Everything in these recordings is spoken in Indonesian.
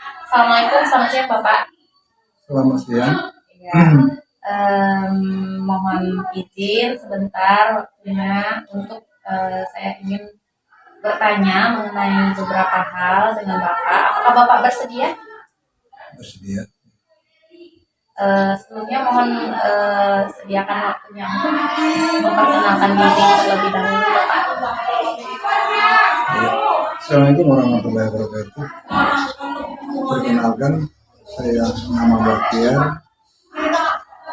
Assalamualaikum, selamat siang Bapak. Selamat siang. Ya, mohon izin sebentar waktunya untuk saya ingin bertanya mengenai beberapa hal dengan Bapak. Apakah Bapak bersedia? Bersedia. Sebelumnya mohon sediakan waktunya untuk memperkenalkan diri terlebih dahulu Bapak. Ya. Assalamualaikum warahmatullahi wabarakatuh. Perkenalkan, saya nama Baktiar,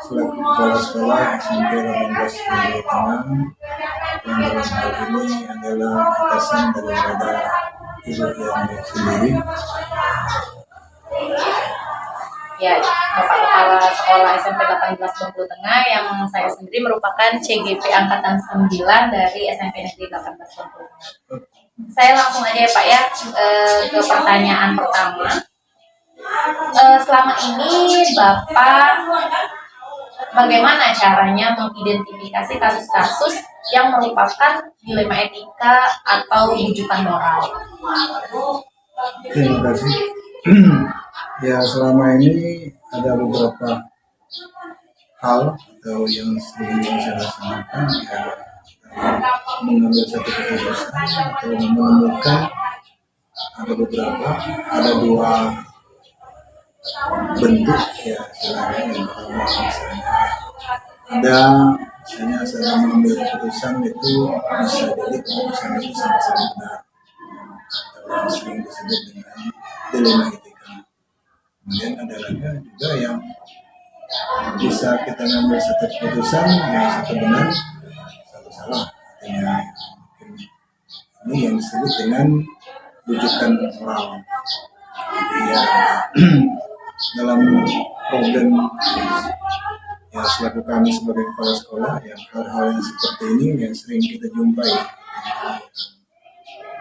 selaku kepala sekolah SMP 18 Negeri Tengah, yang dalam hal ini adalah atasan daripada ibu yang sendiri. Ya, Bapak Kepala Sekolah SMP 18 Bengkulu Tengah yang saya sendiri merupakan CGP Angkatan 9 dari SMP Negeri 18 Bengkulu Tengah. Saya langsung aja ya Pak ya ke pertanyaan pertama. Selama ini Bapak bagaimana caranya mengidentifikasi kasus-kasus yang merupakan dilema etika atau rujukan moral? Terima kasih. Ya, selama ini ada beberapa hal atau yang sering saya laksanakan, ya, mengambil satu keputusan atau menemukan ada dua bentuk, ya istilahnya. Yang pertama misalnya saya mengambil keputusan itu bisa jadi keputusan itu sama-sama benar, atau yang sering disebut dengan dilema etika. Kemudian ada lagi juga yang bisa kita ngambil satu keputusan yang satu benar satu salah, artinya ini yang disebut dengan rujukan moral. Jadi ya dalam problem ya selaku kami sebagai kepala sekolah, yang hal-hal yang seperti ini yang sering kita jumpai,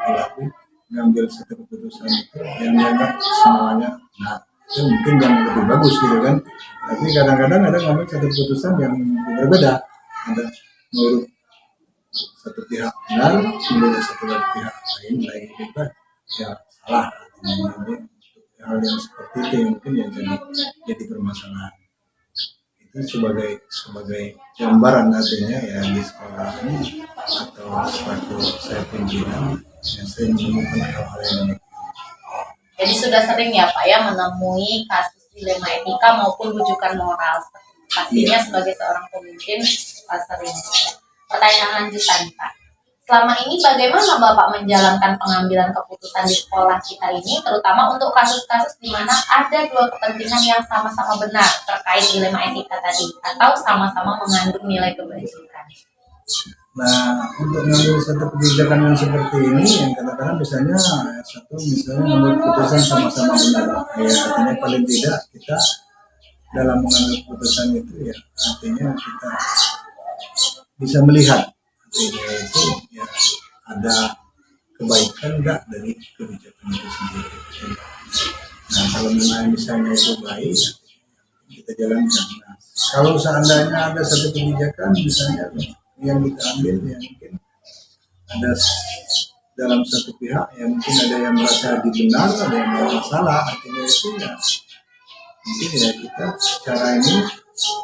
pelaku mengambil satu keputusan itu yang dianggap semuanya nah itu mungkin yang lebih bagus gitu kan, tapi kadang-kadang ada ngambil satu keputusan yang berbeda, ada menurut satu pihak benar, menurut satu pihak lain juga ya salah. Jadi hal yang seperti itu yang mungkin yang jadi permasalahan. Itu sebagai gambaran artinya ya di sekolah ini atau selaku saya pimpinan yang saya menemukan hal-hal yang demikian. Jadi sudah sering ya Pak ya menemui kasus dilema etika maupun rujukan moral. Pastinya sebagai seorang pemimpin Pak sering. Pertanyaan lanjutan Pak. Selama ini bagaimana Bapak menjalankan pengambilan keputusan di sekolah kita ini, terutama untuk kasus-kasus di mana ada dua kepentingan yang sama-sama benar terkait dilema etika tadi, atau sama-sama mengandung nilai kebajikan? Nah, untuk mengambil satu kebijakan yang seperti ini, yang kadang-kadang misalnya mengambil keputusan sama-sama benar, ya artinya paling tidak kita dalam mengambil keputusan itu ya artinya kita bisa melihat artinya itu ya ada kebaikan enggak dari kebijakan itu sendiri. Nah, kalau memang misalnya itu baik, kita jalankan. Nah, kalau seandainya ada satu kebijakan misalnya yang kita ambil yang mungkin ada dalam satu pihak yang mungkin ada yang merasa dibenar, ada yang merasa salah, artinya itu ya mungkin ya kita secara ini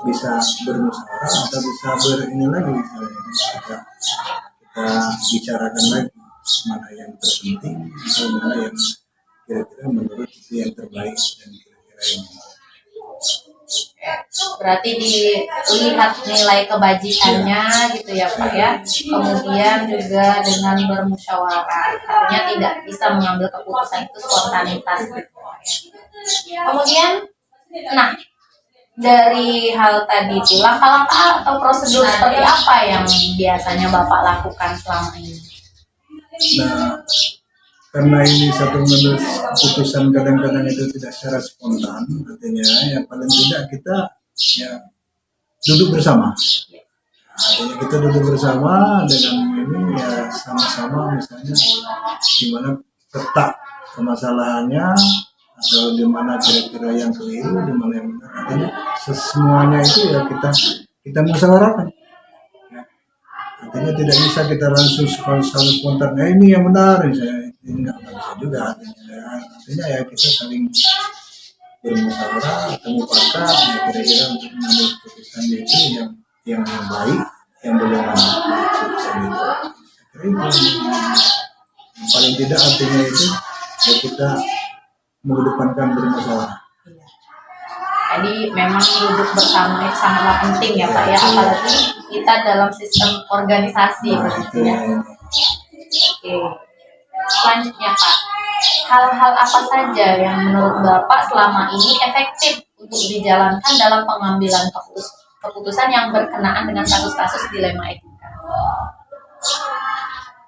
bisa bermusyawarah atau bisa berini lagi, misalnya kita bicarakan lagi mana yang terpenting atau mana yang kira-kira menurut itu yang terbaik dan kira-kira ini. Berarti dilihat nilai kebajikannya gitu ya Pak ya. Kemudian juga dengan bermusyawarah, artinya tidak bisa mengambil keputusan itu spontanitas gitu. Kemudian, nah dari hal tadi itu langkah-langkah atau prosedur seperti apa yang biasanya Bapak lakukan selama ini? Nah, karena ini satu menurut keputusan kadang-kadang itu tidak secara spontan, artinya yang paling tidak kita ya duduk bersama. Artinya kita duduk bersama dengan ini ya sama-sama misalnya gimana peta permasalahannya atau di mana kira-kira yang keliru, di mana yang benar. Artinya semuanya itu ya kita musyawarahkan. Ya. Artinya tidak bisa kita langsung spontan. Nah ini yang benar, ini nggak bisa juga artinya ya kita saling bermusyawarah temu pakat ya kira-kira untuk mengambil keputusan itu yang baik yang boleh mengambil keputusan itu. Kira itu yang paling tidak artinya itu ya kita mengedepankan bermusyawarah. Jadi memang duduk bersama itu sangatlah penting ya Pak ya, apalagi kita dalam sistem organisasi begitu ya. Oke. Selanjutnya Pak, hal-hal apa saja yang menurut Bapak selama ini efektif untuk dijalankan dalam pengambilan keputusan yang berkenaan dengan kasus-kasus dilema etika?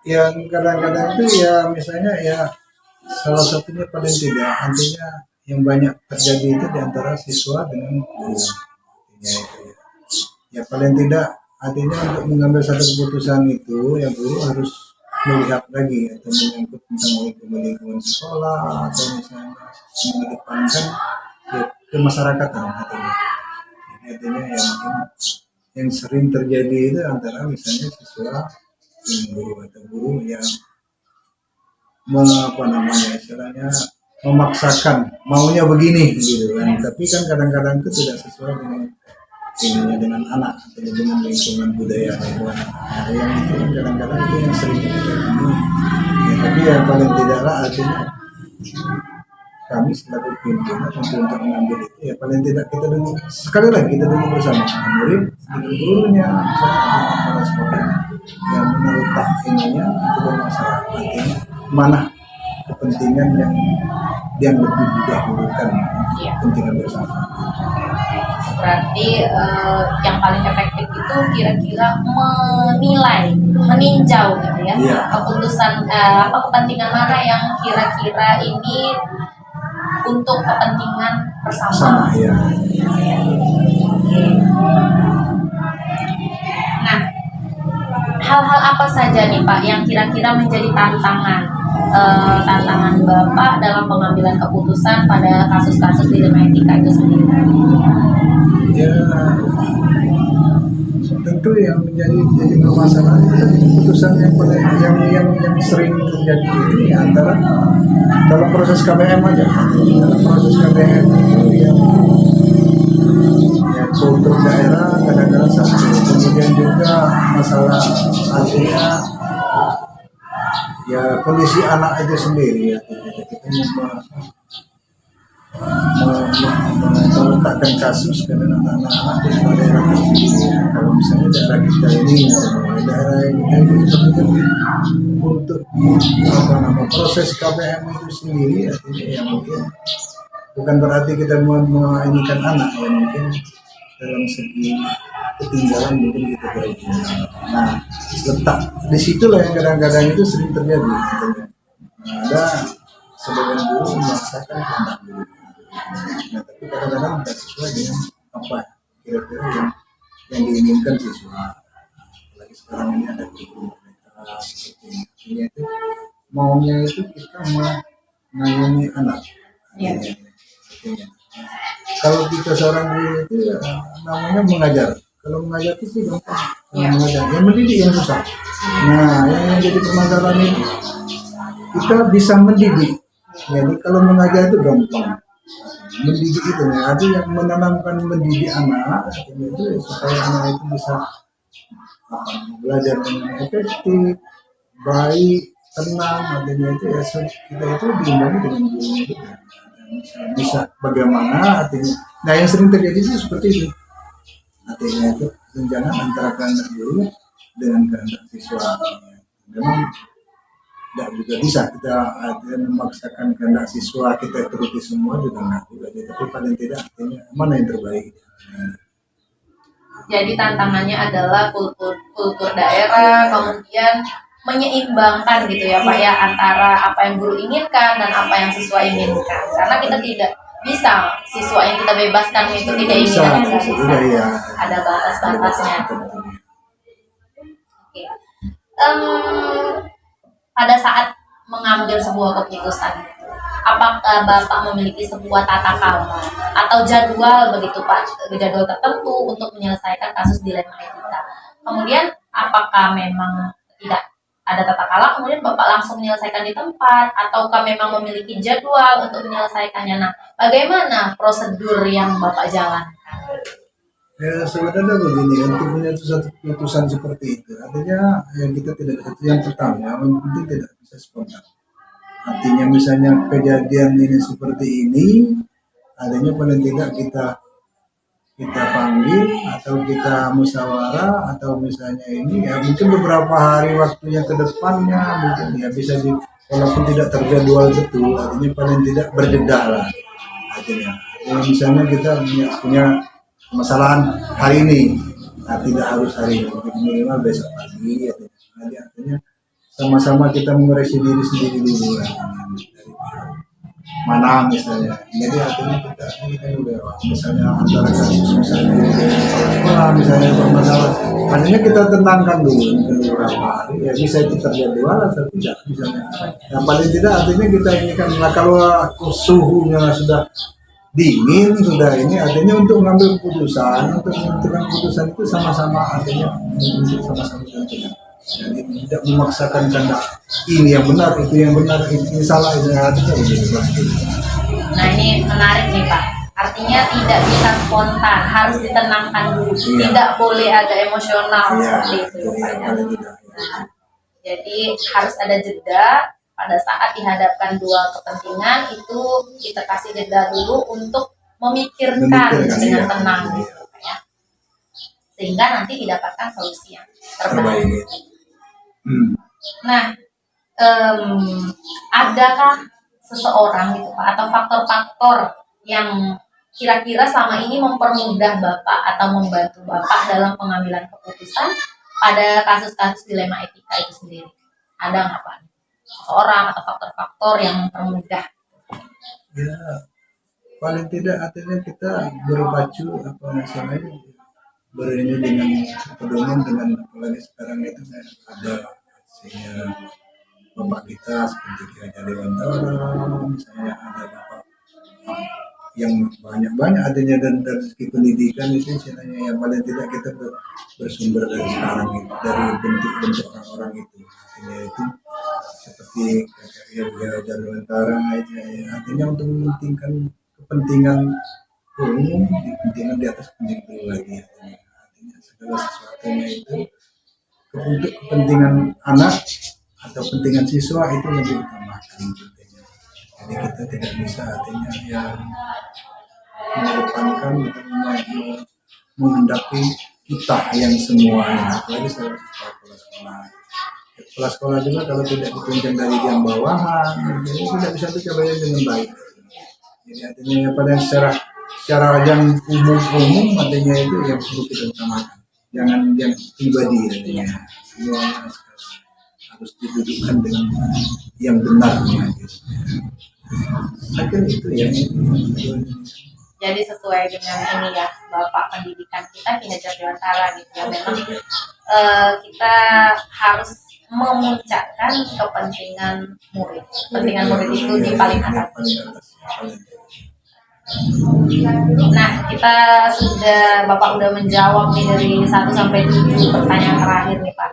Yang kadang-kadang itu ya misalnya ya salah satunya paling tidak artinya yang banyak terjadi itu di antara siswa dengan guru. Artinya itu ya paling tidak artinya untuk mengambil satu keputusan itu yang guru harus melihat lagi atau menyangkut tentang lingkungan sekolah atau misalnya mengedepankan ya, kemasyarakatan artinya. Jadi artinya ya mungkin yang sering terjadi itu antara misalnya siswa dengan guru atau guru yang istilahnya memaksakan maunya begini gitu kan, tapi kan kadang-kadang itu tidak sesuai dengan ininya dengan anak atau dengan lingkungan budaya lingkungan yang itu kan kadang-kadang itu yang sering kita temui ya, tapi yang paling tidaklah artinya kami selaku pimpinan untuk mengambil itu ya paling tidak kita dulu sekali lagi kita dulu bersama murid dengan gurunya misalnya para sekolah yang menurut ininya itu bermasalah artinya mana kepentingan yang lebih didahulukan kepentingan bersama. Berarti yang paling efektif itu kira-kira menilai, meninjau gitu ya, keputusan kepentingan mana yang kira-kira ini untuk kepentingan bersama. Ya. Nah, hal-hal apa saja nih Pak yang kira-kira menjadi tantangan Bapak dalam pengambilan keputusan pada kasus-kasus dilema etika itu sendiri? Ya, tentu yang menjadi permasalahan itu keputusan yang sering terjadi ini antara dalam proses KBM aja. Dalam proses KBM itu ya kultur daerah kadang-kadang satu. Kemudian juga masalah artinya ya kondisi anak itu sendiri ya kita meletakkan kasus karena anak-anak di daerah sendiri ya. Kalau misalnya daerah kita ini daerah kita ini untuk proses KBM itu sendiri artinya ya mungkin bukan berarti kita menginginkan anak ya mungkin dalam segi ketinggalan mungkin kita berarti. Nah, letak di situlah yang kadang-kadang itu sering terjadi. Nah, ada sebagian guru memaksakan kehendak guru. Nah, tapi kadang-kadang tidak sesuai dengan apa kira-kira yang diinginkan siswa. Apalagi sekarang ini ada guru mereka seperti itu maunya itu kita mengayomi anak. Ya. Kalau kita seorang guru itu ya, namanya mengajar. Kalau mengajar itu gampang, mengajar. Yang mendidik yang susah. Nah, yang jadi permasalahan itu kita bisa mendidik. Jadi kalau mengajar itu gampang. Mendidik itu, ya. Ada yang menanamkan mendidik anak, itu supaya anak itu bisa belajar dengan efektif, baik, tenang. Artinya itu ya kita itu diimbangi dengan gurunya juga. Bisa bagaimana artinya. Nah, yang sering terjadi sih seperti itu. Artinya itu tunjangan antara kehendak guru dengan kehendak siswa. Memang tidak juga bisa kita memaksakan kehendak siswa kita ikuti semua juga nggak juga. Tapi paling tidak artinya mana yang terbaik. Jadi tantangannya adalah kultur daerah, kemudian menyeimbangkan gitu ya Pak ya antara apa yang guru inginkan dan apa yang siswa inginkan. Karena kita tidak bisa siswa yang kita bebaskan itu tidak inginkan nggak bisa. Ya. Ada batas-batasnya. Oke. Pada saat mengambil sebuah keputusan, apakah Bapak memiliki sebuah tata krama atau jadwal begitu Pak, jadwal tertentu untuk menyelesaikan kasus dilema etika? Kemudian apakah memang tidak ada tata kelola kemudian Bapak langsung menyelesaikan di tempat ataukah memang memiliki jadwal untuk menyelesaikannya. Nah, bagaimana prosedur yang Bapak jalankan? Ya sebenarnya begini, untuk punya satu keputusan seperti itu, artinya yang kita tidak yang pertama, yang penting tidak bisa spontan. Artinya misalnya kejadian ini seperti ini, artinya paling tidak kita panggil atau kita musyawarah atau misalnya ini ya mungkin beberapa hari waktunya ke depannya mungkin ya bisa walaupun tidak terjadwal betul, artinya paling tidak berjeda lah artinya. Misalnya kita punya permasalahan hari ini, nah, tidak harus hari ini, minimal besok pagi artinya sama-sama kita mengoreksi diri sendiri dulu mana misalnya. Jadi artinya kita ini kan udah misalnya antara kasus misalnya di sekolah misalnya bermasalah, artinya kita tenangkan dulu mungkin beberapa hari ya bisa itu terjadwal atau tidak misalnya. Yang paling tidak artinya kita ini kan nah, kalau suhunya sudah dingin sudah ini artinya untuk mengambil keputusan untuk menentukan keputusan itu sama-sama artinya untuk sama-sama tentunya. Jadi tidak memaksakan kehendak ini yang benar itu yang benar ini salah ini artinya begitu. Nah, ini menarik nih Pak. Artinya tidak bisa spontan, harus ditenangkan dulu. Iya. Tidak boleh ada emosional Iya, seperti itu. iya, Pak. paling tidak. Nah, jadi harus ada jeda pada saat dihadapkan dua kepentingan itu kita kasih jeda dulu untuk memikirkan dengan iya, tenang iya. gitu, Pak, ya. Sehingga nanti didapatkan solusi yang terbaik. Terbaik. Nah, adakah seseorang gitu Pak atau faktor-faktor yang kira-kira selama ini mempermudah Bapak atau membantu Bapak dalam pengambilan keputusan pada kasus-kasus dilema etika itu sendiri? Ada nggak Pak? Seseorang atau faktor-faktor yang mempermudah? Ya paling tidak artinya kita berpacu apa namanya berini dengan pedoman dengan apalagi sekarang itu ada hasilnya bapak kita seperti Ki Hajar Dewantara misalnya ada bapak yang banyak artinya dan dari segi pendidikan itu istilahnya yang paling tidak kita bersumber dari sekarang itu dari bentuk-bentuk orang-orang itu artinya itu seperti Ki Hajar Dewantara itu artinya untuk mementingkan kepentingan umum dipentingkan di atas kepentingan pribadi artinya segala sesuatunya itu untuk kepentingan anak atau kepentingan siswa itu lebih utamakan artinya. Jadi kita tidak bisa artinya yang mengedepankan kita menghendaki kita yang semuanya apalagi sekolah sekolah juga kalau tidak ditunjang dari yang bawahan jadi tidak bisa dicapai dengan baik. Jadi artinya pada secara yang umum artinya itu yang perlu kita utamakan jangan yang pribadi artinya semuanya harus didudukkan dengan yang benarnya gitu. Akhirnya itu ya. Jadi sesuai dengan ini ya Bapak pendidikan kita Ki Hajar Dewantara gitu ya memang kita harus memuncakkan kepentingan murid. Kepentingan murid itu di paling atas. Nah, kita Bapak udah menjawab nih dari 1 sampai 7 pertanyaan terakhir nih Pak.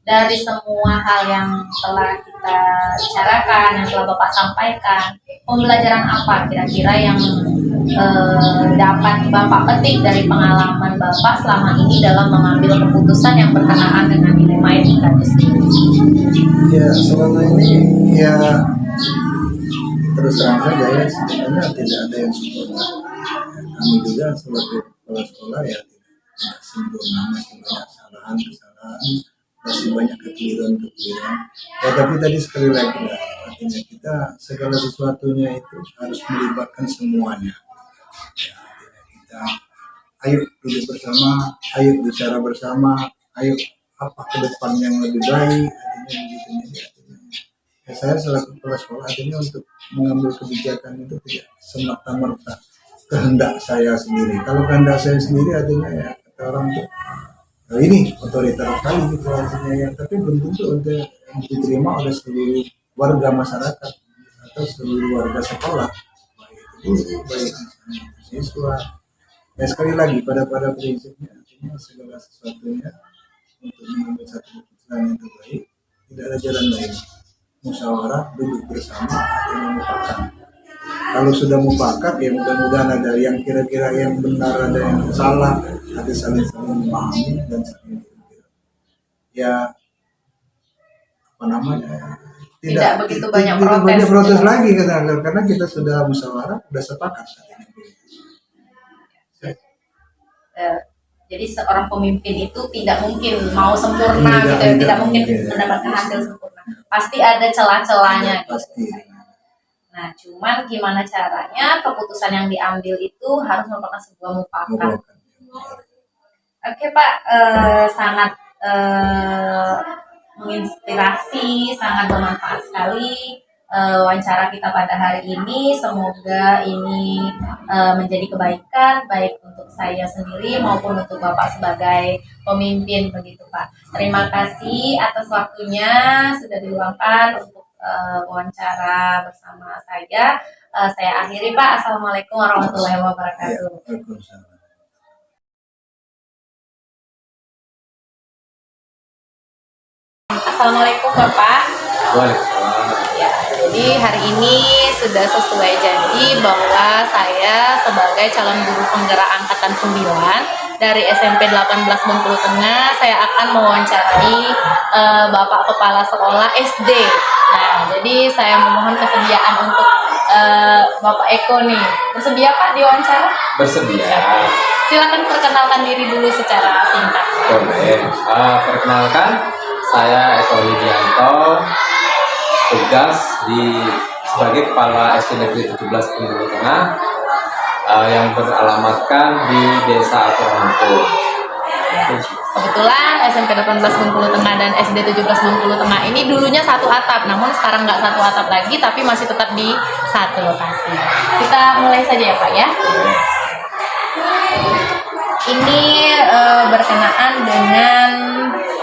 Dari semua hal yang telah kita bicarakan, yang telah Bapak sampaikan, pembelajaran apa kira-kira yang dapat Bapak petik dari pengalaman Bapak selama ini dalam mengambil keputusan yang berkenaan dengan dilema etika itu sendiri? Ya, selama ini ya terus terang saja ya sebenarnya tidak ada yang sempurna. Kami juga sebagai kepala sekolah ya tidak sempurna, masih banyak kesalahan, masih banyak kekeliruan. Ya tapi tadi sekali lagi artinya kita segala sesuatunya itu harus melibatkan semuanya. Ya, artinya kita ayo duduk bersama, ayo bicara bersama, ayo apa ke depan yang lebih baik, artinya begitu. Ya, saya selaku kepala sekolah artinya untuk mengambil kebijakan itu tidak semata-mata kehendak saya sendiri. Kalau kehendak saya sendiri artinya ya kata orang itu ini otoriter sekali gitu artinya ya, tapi belum tentu untuk diterima oleh seluruh warga masyarakat atau seluruh warga sekolah, baik itu guru, baik misalnya siswa. Ya sekali lagi pada prinsipnya artinya segala sesuatunya untuk mengambil satu keputusan yang terbaik tidak ada jalan lain. Musyawarah, duduk bersama, dan memufakat. Kalau sudah mufakat, ya mudah-mudahan ada yang kira-kira yang benar, ada yang salah, ada saling memahami dan saling ya apa namanya, Tidak begitu banyak tidak protes. banyak protes lagi karena kita sudah musyawarah, sudah sepakat katanya. Jadi seorang pemimpin itu tidak mungkin mau sempurna gitu ya, tidak mungkin mendapatkan hasil sempurna. Pasti ada celah-celahnya gitu. Pasti. Nah, cuman gimana caranya keputusan yang diambil itu harus merupakan sebuah mufakat. Oke Pak, sangat menginspirasi, sangat bermanfaat sekali wawancara kita pada hari ini. Semoga ini menjadi kebaikan baik untuk saya sendiri maupun untuk Bapak sebagai pemimpin begitu Pak. Terima kasih atas waktunya sudah diluangkan untuk wawancara bersama saya. Saya akhiri Pak. Assalamualaikum warahmatullahi wabarakatuh. Assalamualaikum Bapak. Waalaikumsalam. Ya, jadi hari ini sudah sesuai janji bahwa saya sebagai calon guru penggerak angkatan 9 dari SMP 18 Bengkulu Tengah, saya akan mewawancarai Bapak Kepala Sekolah SD. Nah, jadi saya memohon kesediaan untuk Bapak Eko nih. Bersedia Pak diwawancara? Bersedia. Silakan perkenalkan diri dulu secara singkat. Boleh. Perkenalkan, saya Eko Widianto, tugas sebagai Kepala SD Negeri 17 Bengkulu Tengah yang beralamatkan di Desa Aturanempur. Ya. Kebetulan SMP 18 Bengkulu Tengah dan SD 17 Bengkulu Tengah ini dulunya satu atap, namun sekarang nggak satu atap lagi, tapi masih tetap di satu lokasi. Kita mulai saja ya Pak ya. Ini berkenaan dengan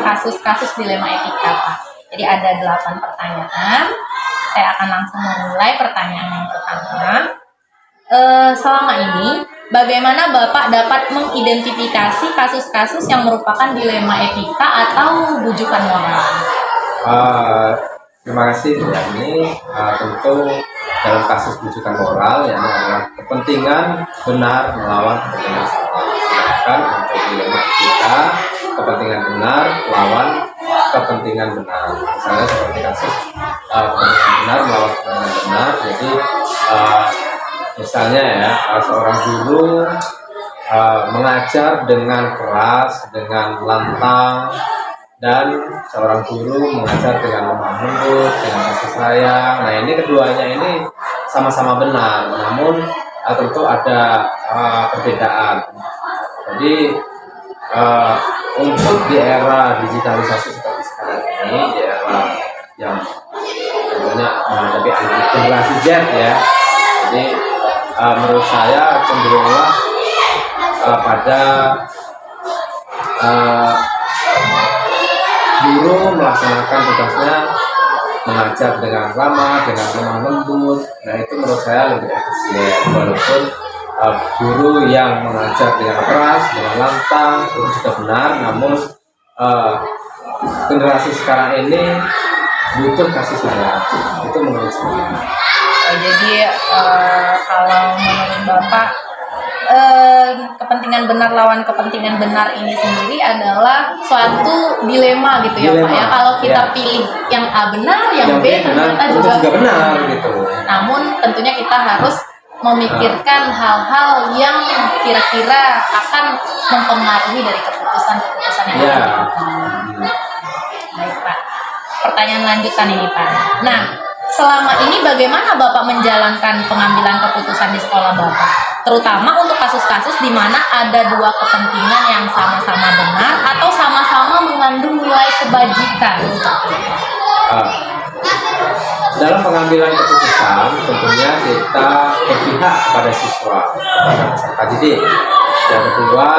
kasus-kasus dilema etika Pak. Jadi ada 8 pertanyaan. Saya akan langsung memulai pertanyaan yang pertama. Selama ini, bagaimana Bapak dapat mengidentifikasi kasus-kasus yang merupakan dilema etika atau bujukan moral? Terima kasih Bu Yani. Tentu dalam kasus bujukan moral yang adalah kepentingan benar melawan kepentingan salah. Sedangkan untuk dilema etika, kepentingan benar lawan kepentingan benar. Misalnya seperti kasus kepentingan benar melawan kepentingan benar. Jadi misalnya ya, seorang guru mengajar dengan keras, dengan lantang, dan seorang guru mengajar dengan lemah lembut, dengan kasih sayang. Nah, ini keduanya ini sama-sama benar, namun tentu ada perbedaan. Jadi untuk di era digitalisasi seperti sekarang ini, di era yang tentunya menghadapi generasi Z ya, jadi menurut saya cenderunglah pada guru melaksanakan tugasnya mengajar dengan ramah, dengan lemah lembut. Nah, itu menurut saya lebih efisien. Walaupun guru yang mengajar dengan keras, dengan lantang itu sudah benar, namun generasi sekarang ini butuh kasih sayang. Itu menurut saya. Jadi kalau menurut Bapak kepentingan benar lawan kepentingan benar ini sendiri adalah suatu dilema gitu ya Pak ya. Kalau kita pilih yang A benar, yang B ternyata juga benar gitu. Namun tentunya kita harus memikirkan hal-hal yang kira-kira akan mempengaruhi dari keputusan-keputusan yang Ya. Baik Pak. Pertanyaan lanjutan ini Pak. Nah, selama ini bagaimana Bapak menjalankan pengambilan keputusan di sekolah Bapak? Terutama untuk kasus-kasus di mana ada dua kepentingan yang sama-sama benar atau sama-sama mengandung nilai kebajikan. Dalam pengambilan keputusan, tentunya kita berpihak kepada siswa, kepada peserta didik. Yang kedua,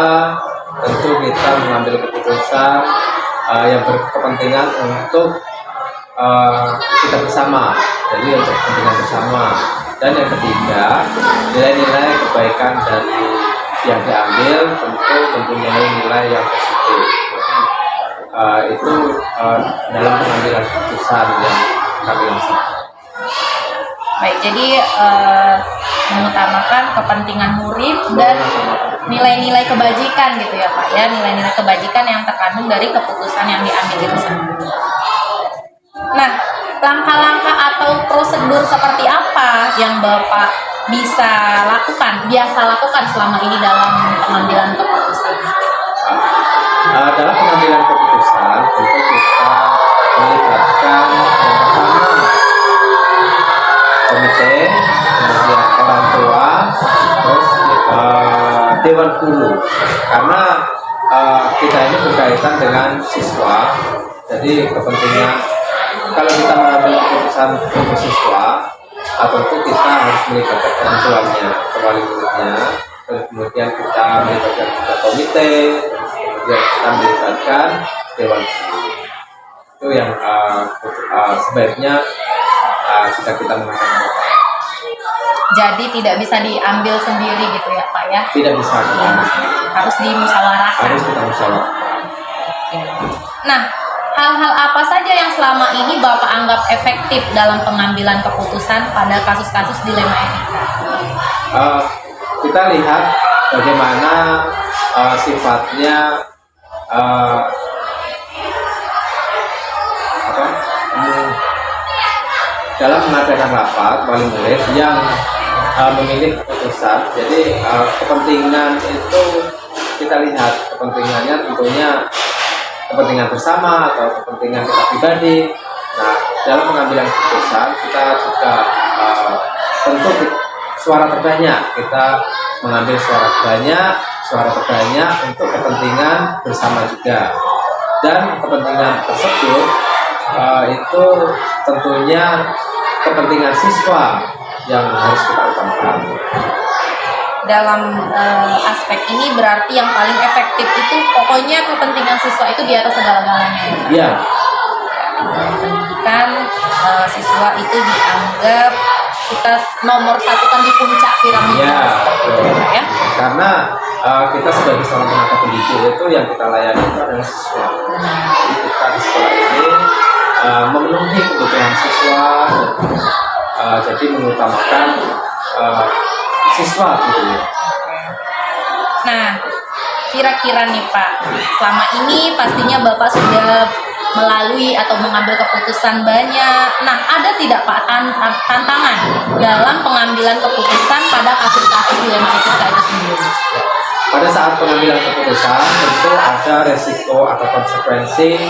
tentu kita mengambil keputusan yang berkepentingan untuk kita bersama, jadi untuk kepentingan bersama. Dan yang ketiga, nilai-nilai kebaikan dari yang diambil tentu mempunyai nilai yang positif. Jadi, itu dalam pengambilan keputusan yang kami laksanakan. Baik, jadi mengutamakan kepentingan murid dan nilai-nilai kebajikan gitu ya Pak ya, nilai-nilai kebajikan yang terkandung dari keputusan yang diambil itu sendiri. Nah, langkah-langkah atau prosedur seperti apa yang Bapak biasa lakukan selama ini dalam pengambilan keputusan? Dalam pengambilan keputusan tentu kita melibatkan yang pertama komite, kemudian orang tua, terus dewan guru, karena kita ini berkaitan dengan siswa. Jadi kepentingan kalau kita mengambil keputusan untuk siswa, tentu kita harus melibatkan orang tuanya, wali muridnya, terus kemudian kita melibatkan juga komite, terus kemudian kita melibatkan dewan guru. Itu yang sebaiknya jika kita mengatakan. Jadi tidak bisa diambil sendiri gitu ya Pak ya? Tidak bisa kita ambil sendiri. Harus dimusyawarahkan. Harus kita musyawarahkan. Nah, hal-hal apa saja yang selama ini Bapak anggap efektif dalam pengambilan keputusan pada kasus-kasus dilema etika? Kita lihat bagaimana sifatnya dalam mengadakan rapat wali murid yang memilih keputusan. Jadi kepentingan itu kita lihat kepentingannya tentunya kepentingan bersama atau kepentingan kita pribadi. Nah, dalam pengambilan keputusan kita juga tentu suara terbanyak, kita mengambil suara terbanyak untuk kepentingan bersama juga, dan kepentingan tersebut itu tentunya kepentingan siswa yang harus kita utamakan. Dalam aspek ini berarti yang paling efektif itu pokoknya kepentingan siswa itu di atas segala-galanya. Iya. Pendidikan siswa itu dianggap kita nomor satu kan di puncak piramida. Iya, betul. Ya? Karena kita sebagai seorang tenaga pendidik itu yang kita layani itu adalah siswa. Jadi kita di sekolah ini memenuhi kebutuhan siswa, jadi mengutamakan siswa gitu ya. Nah, kira-kira nih Pak, selama ini pastinya Bapak sudah melalui atau mengambil keputusan banyak. Nah, ada tidak Pak tantangan dalam pengambilan keputusan pada kasus-kasus dilema etika itu sendiri? Pada saat pengambilan keputusan tentu ada resiko atau konsekuensi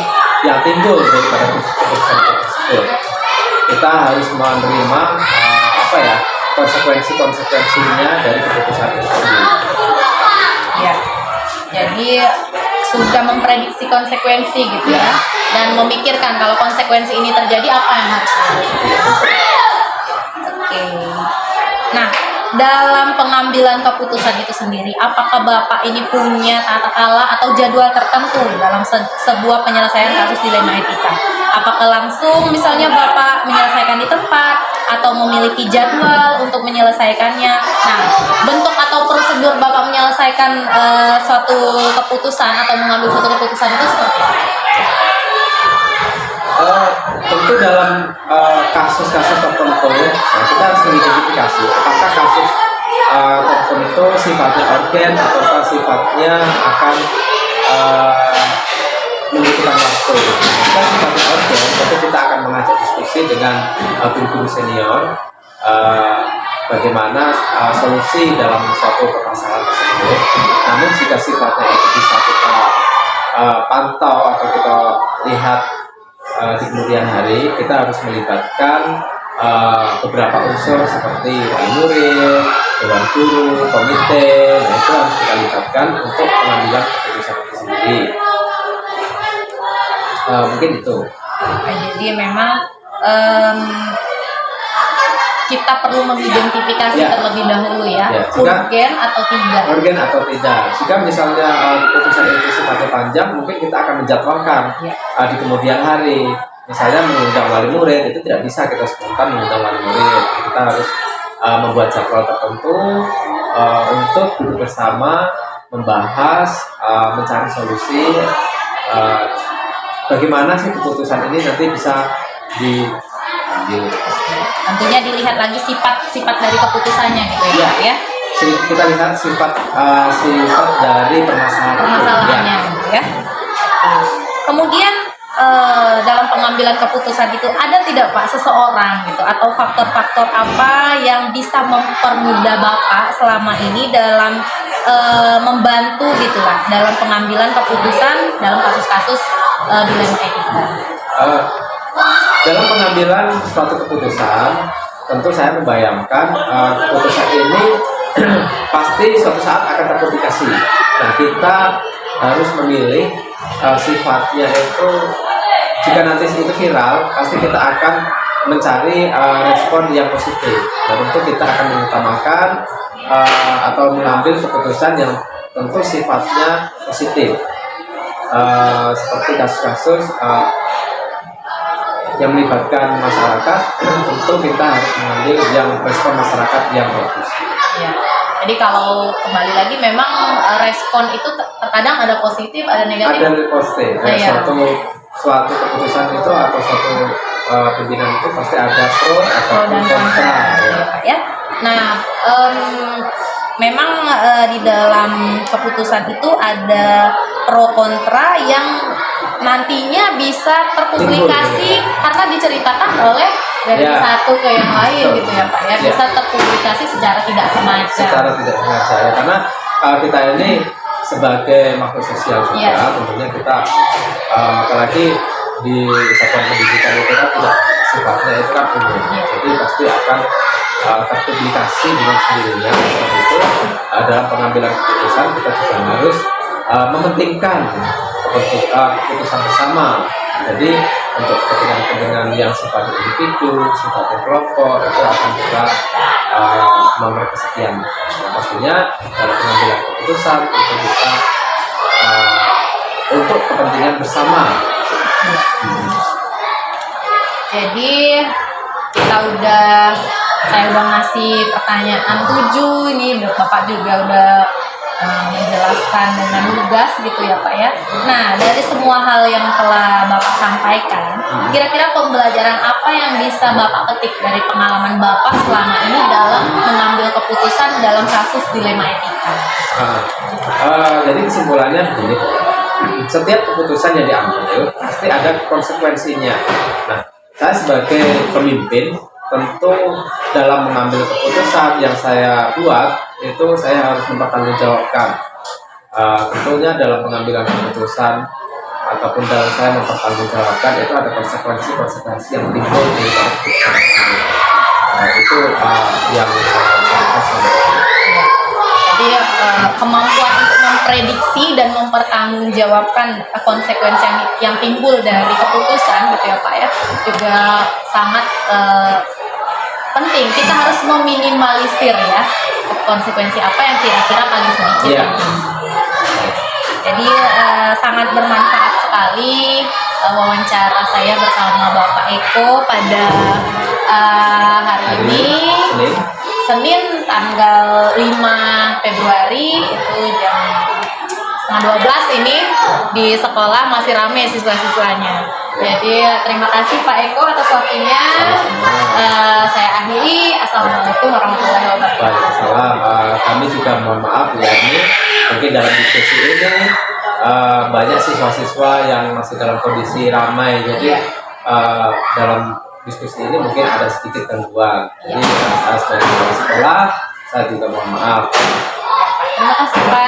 yang timbul daripada keputusan tersebut. Kita harus menerima konsekuensinya dari keputusan itu sendiri. Ya, jadi sudah memprediksi konsekuensi gitu ya, dan memikirkan kalau konsekuensi ini terjadi apa yang harus dilakukan. Oke. Nah, dalam pengambilan keputusan itu sendiri, apakah Bapak ini punya tata cara atau jadwal tertentu dalam sebuah penyelesaian kasus dilema etika? Apakah langsung misalnya Bapak menyelesaikan di tempat atau memiliki jadwal untuk menyelesaikannya? Nah, bentuk atau prosedur Bapak menyelesaikan suatu keputusan atau mengambil suatu keputusan itu seperti apa? Tentu dalam kasus-kasus tertentu, kita harus mengidentifikasi apakah kasus tertentu sifatnya urgen atau sifatnya akan membutuhkan waktu. Jika sifatnya urgen, tentu kita akan mengajak diskusi dengan guru-guru senior bagaimana solusi dalam suatu permasalahan tersebut. Namun jika sifatnya itu bisa kita pantau atau kita lihat di kemudian hari, kita harus melibatkan beberapa unsur seperti wali murid, dewan guru, komite. Nah, itu harus kita libatkan untuk pengambilan keputusan itu sendiri. Mungkin itu. Jadi memang kita perlu mengidentifikasi terlebih dahulu ya, urgen atau tidak. Urgen atau tidak. Jika misalnya keputusan itu sifatnya panjang, mungkin kita akan menjadwalkan di kemudian hari. Misalnya mengundang wali murid, itu tidak bisa kita spontan mengundang wali murid. Kita harus membuat jadwal tertentu untuk duduk bersama, membahas, mencari solusi bagaimana sih keputusan ini nanti bisa diambil. Tentunya dilihat lagi sifat dari keputusannya gitu ya, Iya. Pak ya. Kita lihat sifat dari Permasalahannya gitu ya. Kemudian dalam pengambilan keputusan itu ada tidak Pak seseorang gitu atau faktor-faktor apa yang bisa mempermudah Bapak selama ini dalam membantu gitulah dalam pengambilan keputusan dalam kasus-kasus dilema etika? Dalam pengambilan suatu keputusan, tentu saya membayangkan keputusan ini pasti suatu saat akan terpublikasi. Nah, kita harus memilih sifatnya itu, jika nanti itu viral, pasti kita akan mencari respon yang positif. Dan tentu kita akan mengutamakan atau mengambil keputusan yang tentu sifatnya positif. Seperti kasus-kasus yang melibatkan masyarakat, tentu kita harus mengambil yang respon masyarakat yang bagus. Ya. Jadi kalau kembali lagi memang respon itu terkadang ada positif, ada negatif. Ada positif. Iya. Suatu keputusan itu atau suatu pimpinan itu pasti ada pro Pro dan kontra. Ya. Nah, memang di dalam keputusan itu ada pro kontra yang nantinya bisa terpublikasi karena diceritakan oleh dari satu ke yang lain gitu ya Pak ya, bisa terpublikasi secara tidak sengaja. Secara tidak sengaja ya, karena kita ini sebagai makhluk sosial juga, tentunya kita apalagi di satuan pendidikan itu kan tidak sifatnya itu kan umum, jadi pasti akan terpublikasi dengan sendirinya. Seperti itu dalam pengambilan keputusan kita juga harus mementingkan keputusan bersama. Jadi untuk kepentingan yang sifatnya individu, sifatnya kelompok itu akan kita nomor kesekian. Nah, pastinya dalam pengambilan keputusan itu kita untuk kepentingan bersama. Jadi saya udah ngasih pertanyaan 7 ini, Bapak juga udah menjelaskan dengan lugas gitu ya Pak ya. Nah, dari semua hal yang telah Bapak sampaikan, kira-kira pembelajaran apa yang bisa Bapak petik dari pengalaman Bapak selama ini dalam mengambil keputusan dalam kasus dilema etika? Jadi kesimpulannya begini, setiap keputusan yang diambil pasti ada konsekuensinya. Nah, saya sebagai pemimpin tentu dalam mengambil keputusan yang saya buat itu saya harus mempertanggungjawabkan. Tentunya dalam pengambilan keputusan ataupun dalam saya mempertanggungjawabkan itu ada konsekuensi yang timbul dari keputusan itu. Itu yang saya sampaikan. Jadi kemampuan untuk memprediksi dan mempertanggungjawabkan konsekuensi yang timbul dari keputusan gitu ya Pak ya, juga sangat penting. Kita harus meminimalisir ya konsekuensi apa yang kira-kira paling sedikit. Jadi sangat bermanfaat sekali wawancara saya bersama Bapak Eko pada hari ini Senin tanggal 5 Februari itu jam 11:30 ini di sekolah masih ramai siswa-siswanya. Jadi terima kasih Pak Eko atas waktunya. Saya akhiri. Assalamualaikum warahmatullahi wabarakatuh. Waalaikumsalam. Kami juga mohon maaf ya, ini mungkin dalam diskusi ini banyak siswa-siswa yang masih dalam kondisi ramai. Jadi dalam diskusi ini mungkin ada sedikit gangguan. Jadi saya sebagai kepala sekolah, saya juga mohon maaf. Terima kasih Pak.